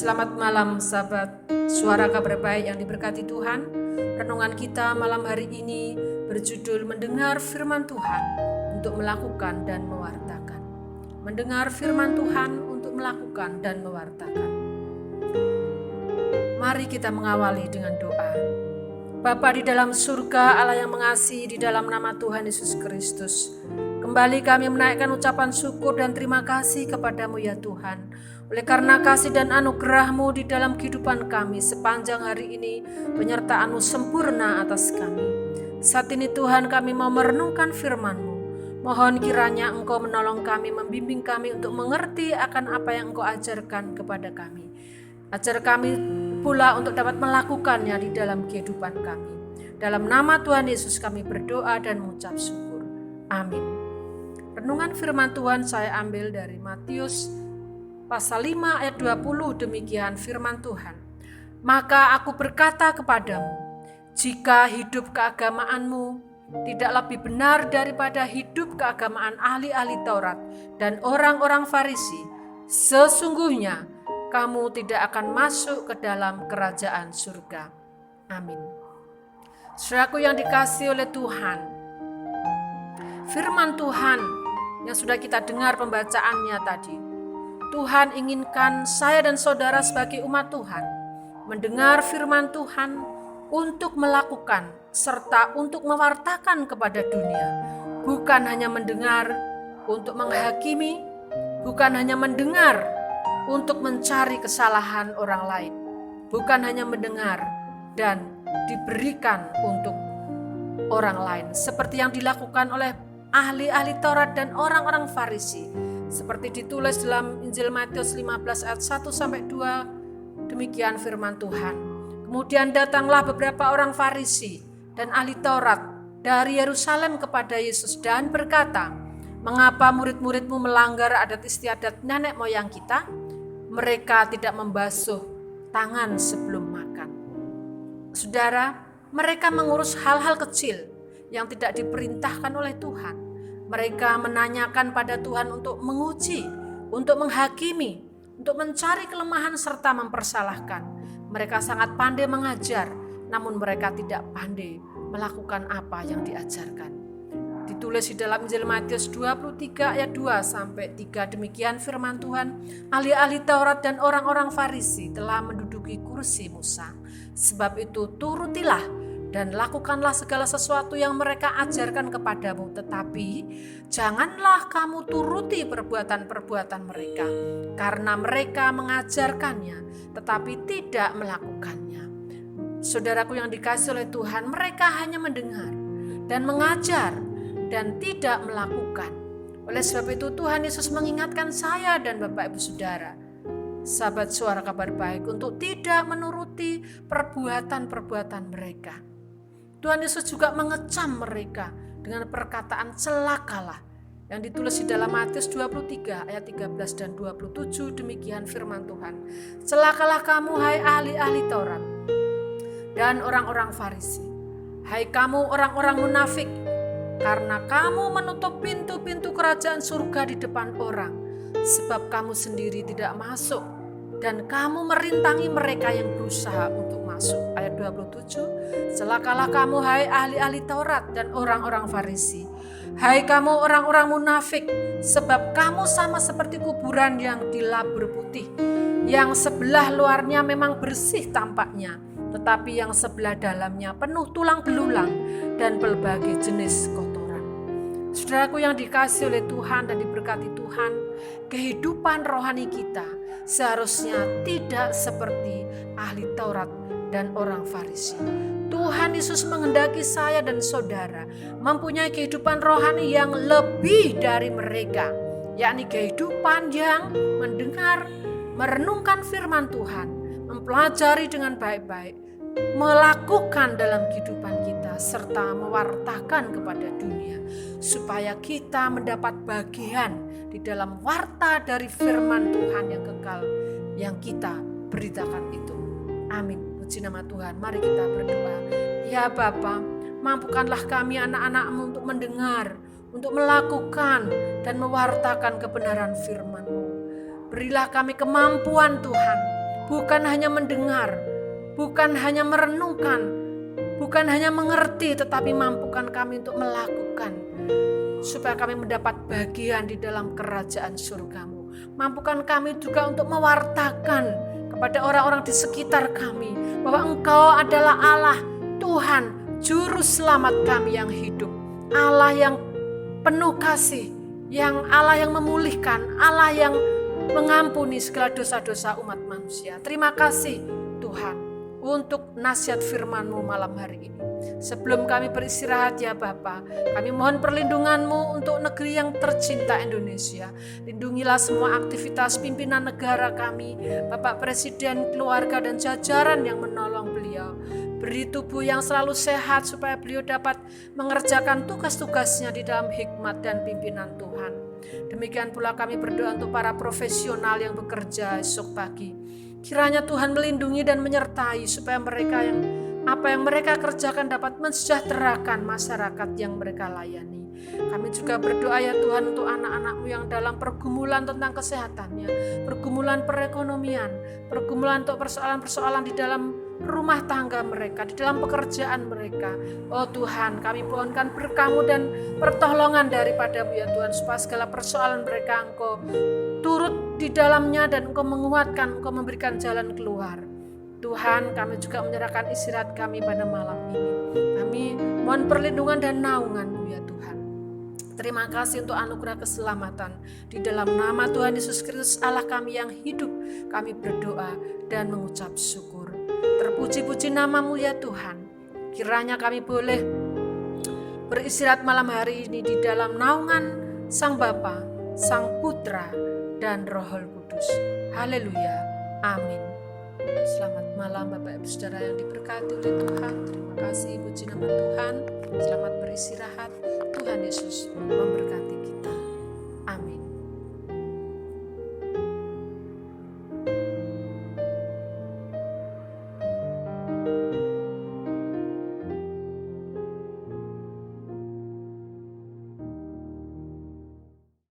Selamat malam sahabat Suara Kabar Baik yang diberkati Tuhan. Renungan kita malam hari ini berjudul Mendengar Firman Tuhan untuk melakukan dan mewartakan. Mendengar firman Tuhan untuk melakukan dan mewartakan. Mari kita mengawali dengan doa. Bapa di dalam surga, Allah yang mengasihi, di dalam nama Tuhan Yesus Kristus, kembali kami menaikkan ucapan syukur dan terima kasih kepadamu ya Tuhan. Oleh karena kasih dan anugerah-Mu di dalam kehidupan kami sepanjang hari ini, penyertaan-Mu sempurna atas kami. Saat ini Tuhan, kami mau merenungkan firman-Mu. Mohon kiranya Engkau menolong kami, membimbing kami untuk mengerti akan apa yang Engkau ajarkan kepada kami. Ajar kami pula untuk dapat melakukannya di dalam kehidupan kami. Dalam nama Tuhan Yesus kami berdoa dan mengucap syukur. Amin. Renungan firman Tuhan saya ambil dari Matius pasal 5 ayat 20, demikian firman Tuhan. Maka aku berkata kepadamu, jika hidup keagamaanmu tidak lebih benar daripada hidup keagamaan ahli-ahli Taurat dan orang-orang Farisi, sesungguhnya kamu tidak akan masuk ke dalam kerajaan surga. Amin. Saudaraku yang dikasihi oleh Tuhan, firman Tuhan yang sudah kita dengar pembacaannya tadi, Tuhan inginkan saya dan saudara sebagai umat Tuhan mendengar firman Tuhan untuk melakukan serta untuk mewartakan kepada dunia. Bukan hanya mendengar untuk menghakimi, bukan hanya mendengar untuk mencari kesalahan orang lain, bukan hanya mendengar dan diberikan untuk orang lain, seperti yang dilakukan oleh ahli-ahli Taurat dan orang-orang Farisi, seperti ditulis dalam Injil Matius 15 ayat 1-2, demikian firman Tuhan. Kemudian datanglah beberapa orang Farisi dan ahli Taurat dari Yerusalem kepada Yesus dan berkata, mengapa murid-muridmu melanggar adat istiadat nenek moyang kita? Mereka tidak membasuh tangan sebelum makan. Saudara, mereka mengurus hal-hal kecil yang tidak diperintahkan oleh Tuhan. Mereka menanyakan pada Tuhan untuk menguji, untuk menghakimi, untuk mencari kelemahan serta mempersalahkan. Mereka sangat pandai mengajar, namun mereka tidak pandai melakukan apa yang diajarkan. Ditulis di dalam Injil Matius 23 ayat 2-3, demikian firman Tuhan. Ahli-ahli Taurat dan orang-orang Farisi telah menduduki kursi Musa. Sebab itu turutilah dan lakukanlah segala sesuatu yang mereka ajarkan kepadamu. Tetapi janganlah kamu turuti perbuatan-perbuatan mereka, karena mereka mengajarkannya tetapi tidak melakukannya. Saudaraku yang dikasihi oleh Tuhan, mereka hanya mendengar dan mengajar dan tidak melakukan. Oleh sebab itu Tuhan Yesus mengingatkan saya dan Bapak Ibu Saudara, sahabat Suara Kabar Baik, untuk tidak menuruti perbuatan-perbuatan mereka. Tuhan Yesus juga mengecam mereka dengan perkataan celakalah yang ditulis di dalam Matius 23 ayat 13 dan 27, demikian firman Tuhan. Celakalah kamu hai ahli-ahli Taurat dan orang-orang Farisi, hai kamu orang-orang munafik, karena kamu menutup pintu-pintu kerajaan surga di depan orang, sebab kamu sendiri tidak masuk, dan kamu merintangi mereka yang berusaha untuk masuk. Ayat 27, celakalah kamu hai ahli-ahli Taurat dan orang-orang Farisi, hai kamu orang-orang munafik, sebab kamu sama seperti kuburan yang dilabur putih, yang sebelah luarnya memang bersih tampaknya, tetapi yang sebelah dalamnya penuh tulang belulang dan berbagai jenis kotoran. Saudaraku yang dikasihi oleh Tuhan dan diberkati Tuhan, kehidupan rohani kita seharusnya tidak seperti ahli Taurat dan orang Farisi. Tuhan Yesus menghendaki saya dan saudara mempunyai kehidupan rohani yang lebih dari mereka, yakni kehidupan yang mendengar, merenungkan firman Tuhan, mempelajari dengan baik-baik, melakukan dalam kehidupan kita, serta mewartakan kepada dunia, supaya kita mendapat bagian di dalam warta dari firman Tuhan yang kekal yang kita beritakan itu. Amin. Puji nama Tuhan. Mari kita berdoa. Ya Bapa, mampukanlah kami anak-anak-Mu untuk mendengar, untuk melakukan dan mewartakan kebenaran firman-Mu. Berilah kami kemampuan Tuhan bukan hanya mendengar, bukan hanya merenungkan, bukan hanya mengerti, tetapi mampukan kami untuk melakukan, supaya kami mendapat bagian di dalam kerajaan surga-Mu. Mampukan kami juga untuk mewartakan kepada orang-orang di sekitar kami bahwa Engkau adalah Allah, Tuhan, Juru Selamat kami yang hidup, Allah yang penuh kasih, yang Allah yang memulihkan, Allah yang mengampuni segala dosa-dosa umat manusia. Terima kasih Tuhan untuk nasihat firman-Mu malam hari ini. Sebelum kami beristirahat ya Bapa, kami mohon perlindungan-Mu untuk negeri yang tercinta Indonesia. Lindungilah semua aktivitas pimpinan negara kami, Bapak Presiden, keluarga dan jajaran yang menolong beliau. Beri tubuh yang selalu sehat supaya beliau dapat mengerjakan tugas-tugasnya di dalam hikmat dan pimpinan Tuhan. Demikian pula kami berdoa untuk para profesional yang bekerja esok pagi. Kiranya Tuhan melindungi dan menyertai supaya mereka apa yang mereka kerjakan dapat mensejahterakan masyarakat yang mereka layani. Kami juga berdoa ya Tuhan untuk anak-anak-Mu yang dalam pergumulan tentang kesehatannya, pergumulan perekonomian, pergumulan untuk persoalan-persoalan di dalam rumah tangga mereka, di dalam pekerjaan mereka. Oh Tuhan, kami mohonkan berkah-Mu dan pertolongan daripada-Mu ya Tuhan, supaya segala persoalan mereka Engkau turut di dalamnya dan Engkau menguatkan, Engkau memberikan jalan keluar. Tuhan, kami juga menyerahkan istirahat kami pada malam ini. Kami mohon perlindungan dan naungan-Mu ya Tuhan. Terima kasih untuk anugerah keselamatan. Di dalam nama Tuhan Yesus Kristus Allah kami yang hidup, kami berdoa dan mengucap syukur. Terpuji-puji nama-Mu ya Tuhan. Kiranya kami boleh beristirahat malam hari ini di dalam naungan Sang Bapa, Sang Putra, dan Roh Kudus. Haleluya. Amin. Selamat malam Bapak Ibu Saudara yang diberkati oleh Tuhan. Terima kasih, puji nama Tuhan. Selamat beristirahat. Tuhan Yesus memberkati.